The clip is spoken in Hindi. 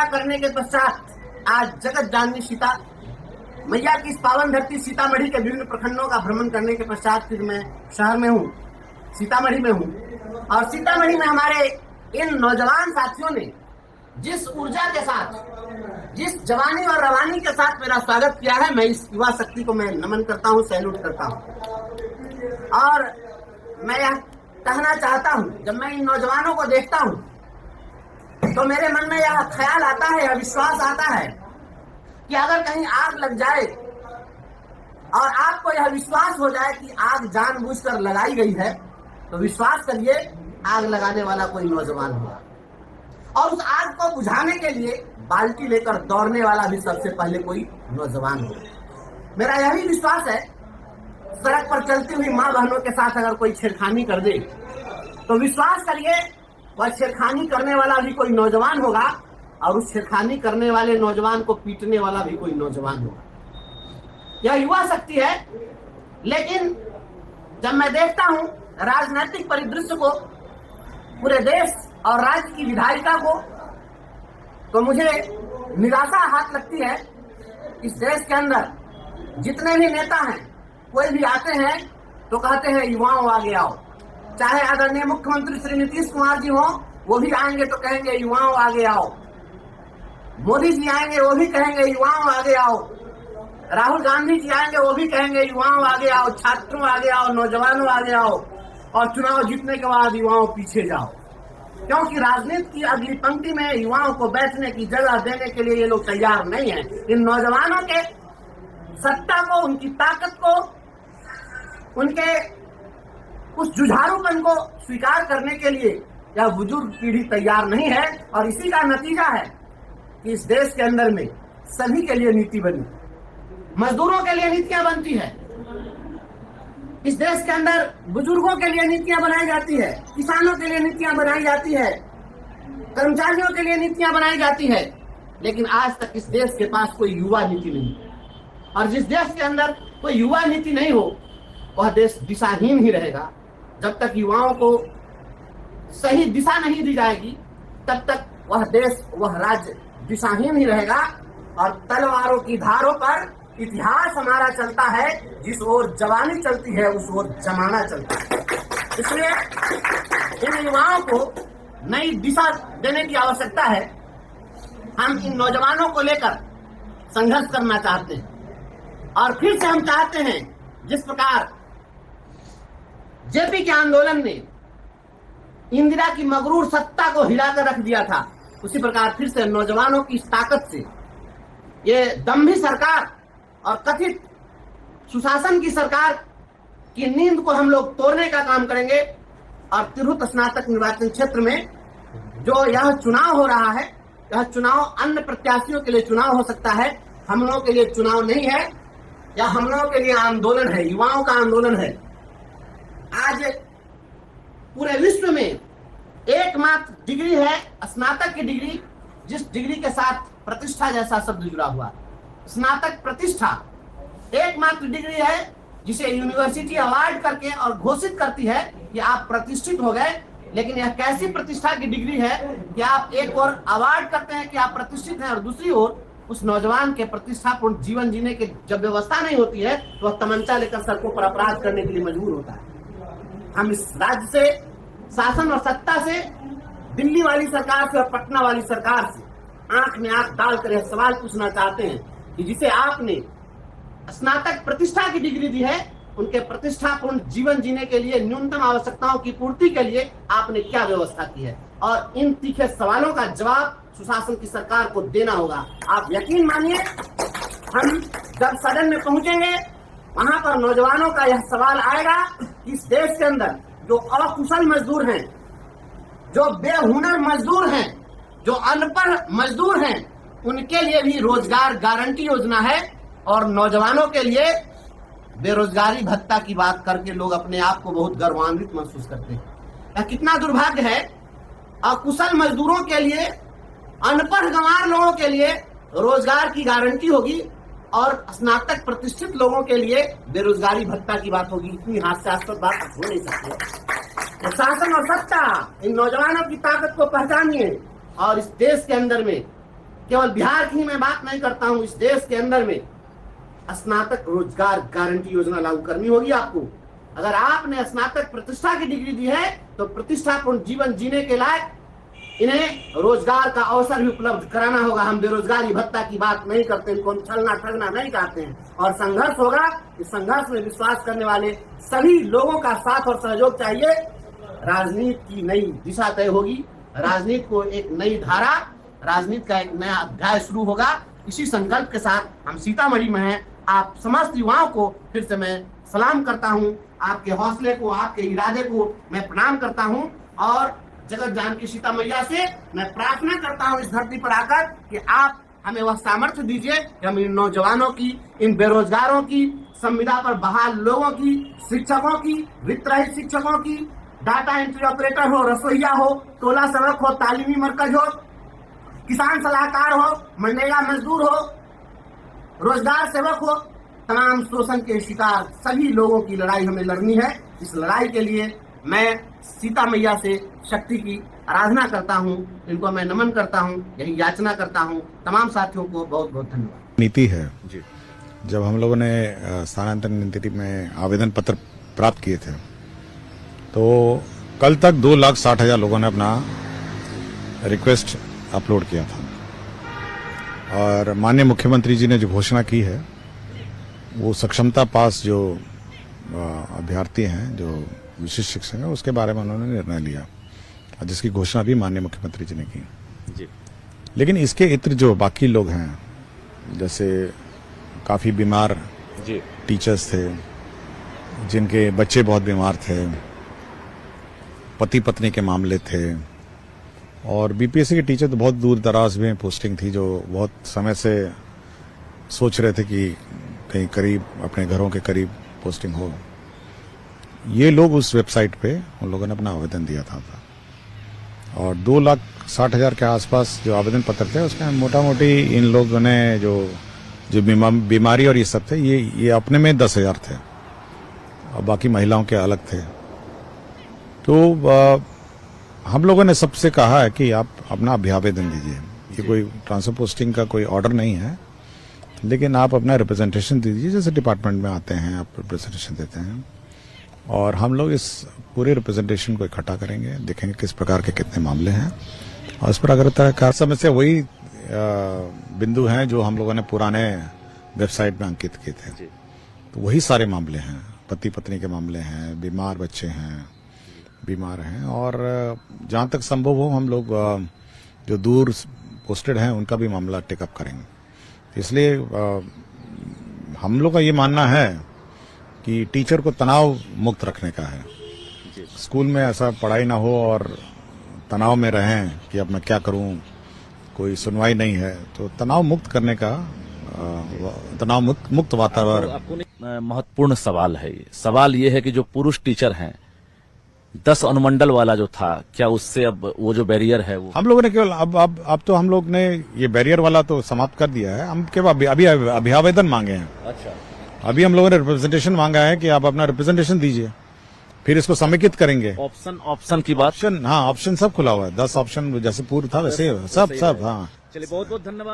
करने के पश्चात आज जगत जाननी सीता मैया की इस पावन धरती सीतामढ़ी के विभिन्न प्रखंडों का भ्रमण करने के पश्चात फिर मैं शहर में हूँ, सीतामढ़ी में हूँ। और सीतामढ़ी में हमारे इन नौजवान साथियों ने जिस ऊर्जा के साथ, जिस जवानी और रवानी के साथ मेरा स्वागत किया है, मैं इस युवा शक्ति को मैं नमन करता हूँ, सैल्यूट करता हूँ। और मैं यह कहना चाहता हूँ, जब मैं इन नौजवानों को देखता हूँ तो मेरे मन में यह ख्याल आता है, यह विश्वास आता है कि अगर कहीं आग लग जाए और आपको यह विश्वास हो जाए कि आग जानबूझकर लगाई गई है, तो विश्वास करिए आग लगाने वाला कोई नौजवान होगा। और उस आग को बुझाने के लिए बाल्टी लेकर दौड़ने वाला भी सबसे पहले कोई नौजवान होगा। मेरा यही विश्वास है। सड़क पर चलती हुई माँ बहनों के साथ अगर कोई छेड़खानी कर दे तो विश्वास करिए वह छेड़खानी करने वाला भी कोई नौजवान होगा और उस छेड़खानी करने वाले नौजवान को पीटने वाला भी कोई नौजवान होगा। यह युवा शक्ति है। लेकिन जब मैं देखता हूँ राजनीतिक परिदृश्य को, पूरे देश और राज्य की विधायिका को, तो मुझे निराशा हाथ लगती है। इस देश के अंदर जितने भी नेता हैं, कोई भी आते हैं तो कहते हैं युवाओं आगे आओ। चाहे आदरणीय मुख्यमंत्री श्री नीतीश कुमार जी हो, वो भी आएंगे तो कहेंगे युवाओं आगे आओ। मोदी जी आएंगे वो भी कहेंगे युवाओं आगे आओ। राहुल गांधी जी आएंगे वो भी कहेंगे युवाओं आगे आओ, छात्रों आगे आओ, नौजवानों आगे आओ। और चुनाव जीतने के बाद युवाओं पीछे जाओ, क्योंकि राजनीति की अगली पंक्ति में युवाओं को बैठने की जगह देने के लिए ये लोग तैयार नहीं है। इन नौजवानों के सत्ता को, उनकी ताकत को, उनके उस जुझारूपन को स्वीकार करने के लिए यह बुजुर्ग पीढ़ी तैयार नहीं है। और इसी का नतीजा है कि इस देश के अंदर में सभी के लिए नीति बनी, मजदूरों के लिए नीतियां बनती है, इस देश के अंदर बुजुर्गों के लिए नीतियां बनाई जाती है, किसानों के लिए नीतियां बनाई जाती है, कर्मचारियों के लिए नीतियां बनाई जाती है। लेकिन आज तक इस देश के पास कोई युवा नीति नहीं। और जिस देश के अंदर कोई युवा नीति नहीं हो, वह देश दिशाहीन ही रहेगा। जब तक युवाओं को सही दिशा नहीं दी जाएगी, तब तक वह देश, वह राज्य दिशाहीन ही रहेगा। और तलवारों की धारों पर इतिहास हमारा चलता है। जिस ओर जवानी चलती है उस ओर जमाना चलता है। इसलिए इन युवाओं को नई दिशा देने की आवश्यकता है। हम इन नौजवानों को लेकर संघर्ष करना चाहते हैं। और फिर से हम चाहते हैं, जिस प्रकार जेपी के आंदोलन ने इंदिरा की मगरूर सत्ता को हिलाकर रख दिया था, उसी प्रकार फिर से नौजवानों की इस ताकत से ये दम्भी सरकार और कथित सुशासन की सरकार की नींद को हम लोग तोड़ने का काम करेंगे। और तिरहुत स्नातक निर्वाचन क्षेत्र में जो यह चुनाव हो रहा है, यह चुनाव अन्य प्रत्याशियों के लिए चुनाव हो सकता है, हम लोगों के लिए चुनाव नहीं है। यह हम लोगों के लिए आंदोलन है, युवाओं का आंदोलन है। आज पूरे विश्व में एकमात्र डिग्री है स्नातक की डिग्री, जिस डिग्री के साथ प्रतिष्ठा जैसा शब्द जुड़ा हुआ। स्नातक प्रतिष्ठा एकमात्र डिग्री है जिसे यूनिवर्सिटी अवार्ड करके और घोषित करती है कि आप प्रतिष्ठित हो गए। लेकिन यह कैसी प्रतिष्ठा की डिग्री है कि आप एक ओर अवार्ड करते हैं कि आप प्रतिष्ठित हैं, और दूसरी ओर उस नौजवान के प्रतिष्ठापूर्ण जीवन जीने की जब व्यवस्था नहीं होती है तो वह तमंचा लेकर सड़कों पर अपराध करने के लिए मजबूर होता है। हम इस राज्य से, शासन और सत्ता से, दिल्ली वाली सरकार से और पटना वाली सरकार से आंख में आंख डालकर यह सवाल पूछना चाहते हैं कि जिसे आपने स्नातक प्रतिष्ठा की डिग्री दी है, उनके प्रतिष्ठापूर्ण जीवन जीने के लिए न्यूनतम आवश्यकताओं की पूर्ति के लिए आपने क्या व्यवस्था की है। और इन तीखे सवालों का जवाब सुशासन की सरकार को देना होगा। आप यकीन मानिए, हम जब सदन में पहुंचेंगे वहां पर नौजवानों का यह सवाल आएगा कि इस देश के अंदर जो अकुशल मजदूर हैं, जो बेहुनर मजदूर हैं, जो अनपढ़ मजदूर हैं, उनके लिए भी रोजगार गारंटी योजना है। और नौजवानों के लिए बेरोजगारी भत्ता की बात करके लोग अपने आप को बहुत गर्वान्वित महसूस करते हैं। यह कितना दुर्भाग्य है। अकुशल मजदूरों के लिए, अनपढ़ गंवार लोगों के लिए रोजगार की गारंटी होगी और स्नातक प्रतिष्ठित लोगों के लिए बेरोजगारी भत्ता की बात होगी। इतनी हास्यास्पद बात हो नहीं सकती। तो शासन और सत्ता इन नौजवानों की ताकत को पहचानिए और इस देश के अंदर में केवल बिहार की मैं बात नहीं करता हूं, इस देश के अंदर में स्नातक रोजगार गारंटी योजना लागू करनी होगी आपको। अगर आपने स्नातक प्रतिष्ठा की डिग्री दी है तो प्रतिष्ठापूर्ण जीवन जीने के लायक इन्हें रोजगार का अवसर भी उपलब्ध कराना होगा। हम बेरोजगारी भत्ता की बात नहीं करते, इनको छलना ठगना नहीं चाहते हैं। और संघर्ष होगा, इस संघर्ष में विश्वास करने वाले सभी लोगों का साथ और सहयोग चाहिए। राजनीति की नई दिशा तय होगी, राजनीति को एक नई धारा, राजनीति का एक नया अध्याय शुरू होगा। इसी संकल्प के साथ हम सीतामढ़ी में हैं। आप समस्त युवाओं को फिर से मैं सलाम करता हूं, आपके हौसले को, आपके इरादे को मैं प्रणाम करता हूं और जगत जानकी सीता मैया से मैं प्रार्थना करता हूं इस धरती पर आकर कि आप हमें वह सामर्थ्य दीजिए कि हम इन नौजवानों की, इन बेरोजगारों की, संविदा पर बहाल लोगों की, शिक्षकों की, वित्त रहित शिक्षकों की, डाटा एंट्री ऑपरेटर हो, रसोईया हो, टोला सड़क हो, तालीमी मरकज हो, किसान सलाहकार हो, मनरेगा मजदूर हो, रोजगार सेवक हो, तमाम शोषण के शिकार सभी लोगों की लड़ाई हमें लड़नी है। इस लड़ाई के लिए मैं सीता मैया से शक्ति की आराधना करता हूं, इनको मैं नमन करता हूं, यही याचना करता हूं। तमाम साथियों को बहुत बहुत धन्यवाद। नीति है जी, जब हम लोगों ने स्थानांतरण नीति में आवेदन पत्र प्राप्त किए थे तो कल तक 2,60,000 लोगों ने अपना रिक्वेस्ट अपलोड किया था। और माननीय मुख्यमंत्री जी ने जो घोषणा की है वो सक्षमता पास जो अभ्यर्थी हैं, जो विशिष्ट शिक्षक हैं, उसके बारे में उन्होंने निर्णय लिया, जिसकी घोषणा भी माननीय मुख्यमंत्री जी ने की जी। लेकिन इसके इतर जो बाकी लोग हैं, जैसे काफी बीमार जी टीचर्स थे, जिनके बच्चे बहुत बीमार थे, पति पत्नी के मामले थे, और बीपीएससी के टीचर तो बहुत दूर दराज में पोस्टिंग थी, जो बहुत समय से सोच रहे थे कि कहीं करीब, अपने घरों के करीब पोस्टिंग हो। ये लोग उस वेबसाइट पे उन लोगों ने अपना आवेदन दिया था और 2,60,000 के आसपास जो आवेदन पत्र थे उसमें मोटा मोटी इन लोगों ने जो बीमारी और ये सब थे, ये अपने में 10,000 थे और बाकी महिलाओं के अलग थे। तो हम लोगों ने सबसे कहा है कि आप अपना अभ्यावेदन दीजिए। ये कोई ट्रांसफर पोस्टिंग का कोई ऑर्डर नहीं है, लेकिन आप अपना रिप्रेजेंटेशन दीजिए। जैसे डिपार्टमेंट में आते हैं, आप रिप्रेजेंटेशन देते हैं और हम लोग इस पूरे रिप्रेजेंटेशन को इकट्ठा करेंगे, देखेंगे किस प्रकार के कितने मामले हैं और इस पर अगर तरह समस्या वही बिंदु हैं जो हम लोगों ने पुराने वेबसाइट में अंकित किए थे। तो वही सारे मामले हैं, पति पत्नी के मामले हैं, बीमार बच्चे हैं, बीमार हैं, और जहां तक संभव हो हम लोग जो दूर पोस्टेड हैं उनका भी मामला टेकअप करेंगे। इसलिए हम लोग का ये मानना है कि टीचर को तनाव मुक्त रखने का है। स्कूल में ऐसा पढ़ाई ना हो और तनाव में रहें कि अब मैं क्या करूं, कोई सुनवाई नहीं है, तो तनाव मुक्त करने का, तनाव मुक्त वातावरण। महत्वपूर्ण सवाल है। सवाल ये है कि जो पुरुष टीचर हैं 10 अनुमंडल वाला जो था, क्या उससे अब वो जो बैरियर है वो हम लोगों ने केवल अब तो हम लोग ने ये बैरियर वाला तो समाप्त कर दिया है। हम केवल अभी अभ्यावेदन मांगे हैं। अच्छा, अभी हम लोगों ने रिप्रेजेंटेशन मांगा है कि आप अपना रिप्रेजेंटेशन दीजिए, फिर इसको समेकित करेंगे। ऑप्शन की बात, हाँ, ऑप्शन सब खुला हुआ है। 10 ऑप्शन जैसे पूर्व था वैसे सब। हाँ, चलिए, बहुत बहुत धन्यवाद।